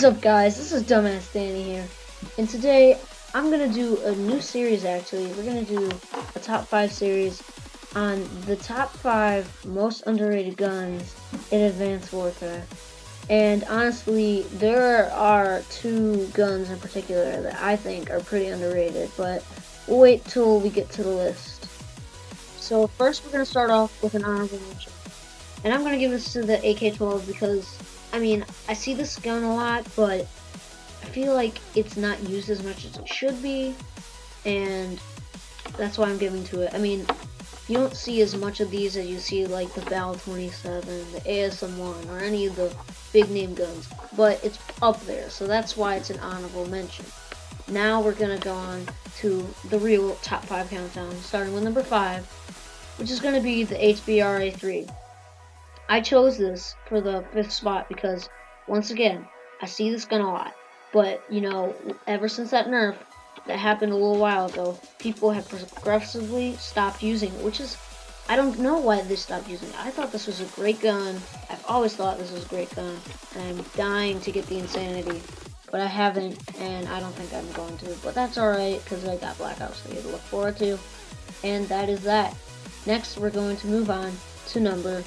What is up, guys? This is Dumbass Danny here, and today I'm gonna do a new series. Actually, we're gonna do a top 5 series on the top 5 most underrated guns in Advanced Warfare. And honestly, there are two guns in particular that I think are pretty underrated, but we'll wait till we get to the list. So first, we're gonna start off with an honorable mention, and I'm gonna give this to the AK-12 because I see this gun a lot, but I feel like it's not used as much as it should be, and that's why I'm giving to it. You don't see as much of these as you see like the Val 27, the ASM-1, or any of the big name guns, but it's up there, so that's why it's an honorable mention. Now we're gonna go on to the real top 5 countdown, starting with number 5, which is gonna be the HBRA-3. I chose this for the 5th spot because, once again, I see this gun a lot. But, ever since that nerf that happened a little while ago, people have progressively stopped using it, which is, I don't know why they stopped using it. I thought this was a great gun. I've always thought this was a great gun, and I'm dying to get the Insanity. But I haven't, and I don't think I'm going to. But that's alright, because I got Black Ops 3 to look forward to. And that is that. Next, we're going to move on to number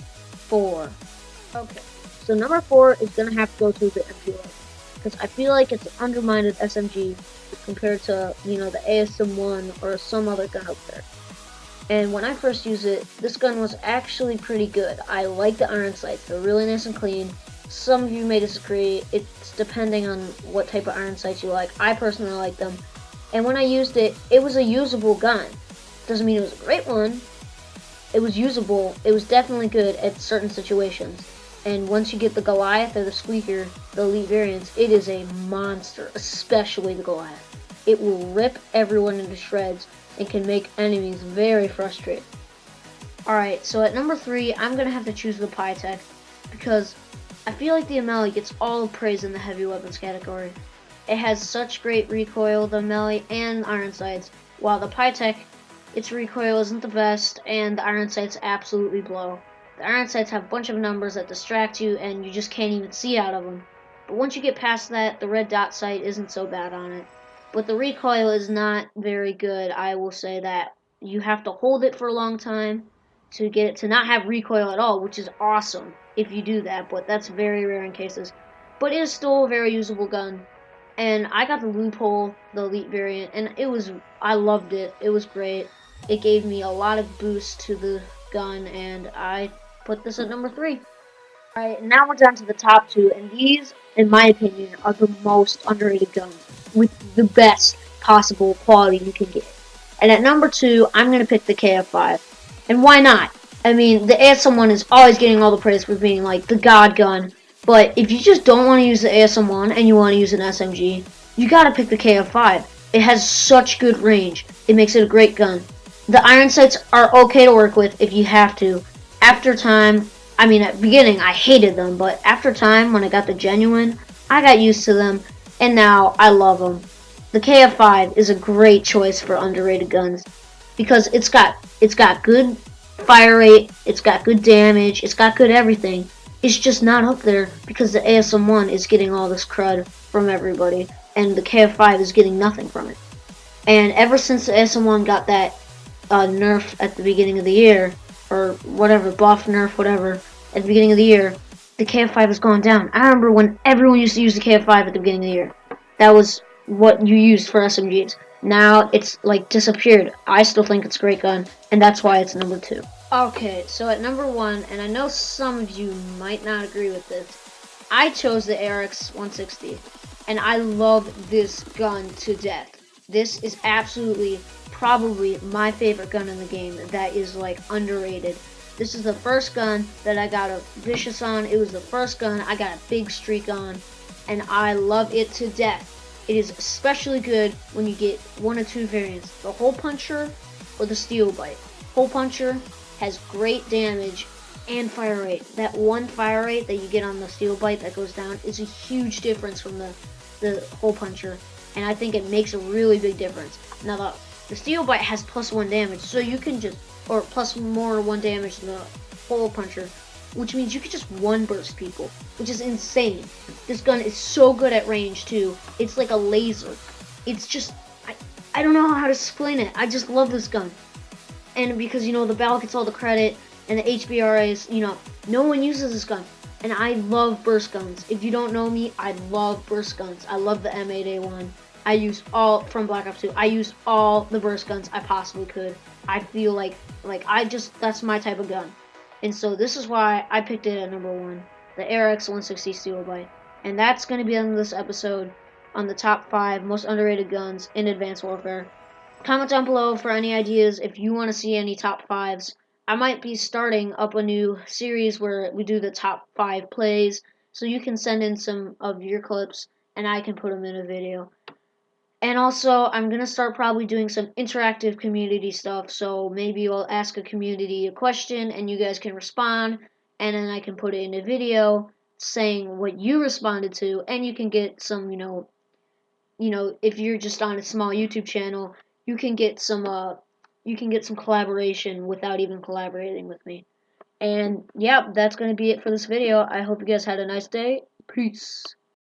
4. Okay, so number 4 is gonna have to go to the MP11 because I feel like it's an undermined SMG compared to the ASM-1 or some other gun out there. And when I first used it, this gun was actually pretty good. I like the iron sights; they're really nice and clean. Some of you may disagree. It's depending on what type of iron sights you like. I personally like them, and when I used it, it was a usable gun. Doesn't mean it was a great one. It was usable. It was definitely good at certain situations. And once you get the Goliath or the Squeaker, the elite variants, it is a monster, especially the Goliath. It will rip everyone into shreds and can make enemies very frustrated. Alright, so at number 3, I'm going to have to choose the Pytech because I feel like the Amelie gets all the praise in the heavy weapons category. It has such great recoil, the Amelie, and iron sights, while the Pytech, its recoil isn't the best, and the iron sights absolutely blow. The iron sights have a bunch of numbers that distract you, and you just can't even see out of them. But once you get past that, the red dot sight isn't so bad on it. But the recoil is not very good, I will say that. You have to hold it for a long time to get it to not have recoil at all, which is awesome if you do that, but that's very rare in cases. But it is still a very usable gun. And I got the Loophole, the elite variant, and I loved it. It was great. It gave me a lot of boost to the gun, and I put this at number 3. Alright, now we're down to the top 2, and these, in my opinion, are the most underrated guns, with the best possible quality you can get. And at number 2, I'm going to pick the KF5. And why not? The ASM-1 is always getting all the praise for being, like, the god gun, but if you just don't want to use the ASM-1 and you want to use an SMG, you gotta pick the KF5. It has such good range. It makes it a great gun. The iron sights are okay to work with if you have to. After time, at the beginning I hated them, but after time, when I got the genuine, I got used to them, and now I love them. The KF5 is a great choice for underrated guns because it's got good fire rate, it's got good damage, it's got good everything. It's just not up there because the ASM-1 is getting all this crud from everybody, and the KF5 is getting nothing from it. And ever since the ASM-1 got that nerf at the beginning of the year, or whatever, buff, nerf, whatever, at the beginning of the year, the KF5 has gone down. I remember when everyone used to use the KF5 at the beginning of the year. That was what you used for SMGs. Now it's like disappeared. I still think it's a great gun, and that's why it's number 2. Okay, so at number 1, and I know some of you might not agree with this, I chose the ARX 160, and I love this gun to death. This is absolutely, probably my favorite gun in the game that is, like, underrated. This is the first gun that I got a Vicious on. It was the first gun I got a big streak on, and I love it to death. It is especially good when you get one or two variants, the Hole Puncher or the Steel Bite. Hole Puncher has great damage and fire rate. That one fire rate that you get on the Steel Bite that goes down is a huge difference from the Hole Puncher, and I think it makes a really big difference. Now the Steel Bite has +1 damage, so you can just, or plus more 1 damage than the Hole Puncher, which means you could just one burst people, which is insane. This gun is so good at range too. It's like a laser. It's just, I don't know how to explain it. I just love this gun. And because, you know, the Bal gets all the credit, and the HBRAs, you know, no one uses this gun. And I love burst guns. If you don't know me, I love burst guns. I love the M8A1. I use all, from Black Ops 2, I used all the burst guns I possibly could. I feel like that's my type of gun. And so this is why I picked it at number 1, the ARX 160 Steel Bite. And that's going to be the end of this episode on the top 5 most underrated guns in Advanced Warfare. Comment down below for any ideas if you want to see any top 5s. I might be starting up a new series where we do the top 5 plays, so you can send in some of your clips and I can put them in a video. And also, I'm going to start probably doing some interactive community stuff, so maybe I'll ask a community a question and you guys can respond, and then I can put it in a video saying what you responded to, and you can get some, you know, if you're just on a small YouTube channel, you can get some collaboration without even collaborating with me. And yeah, that's going to be it for this video. I hope you guys had a nice day. Peace.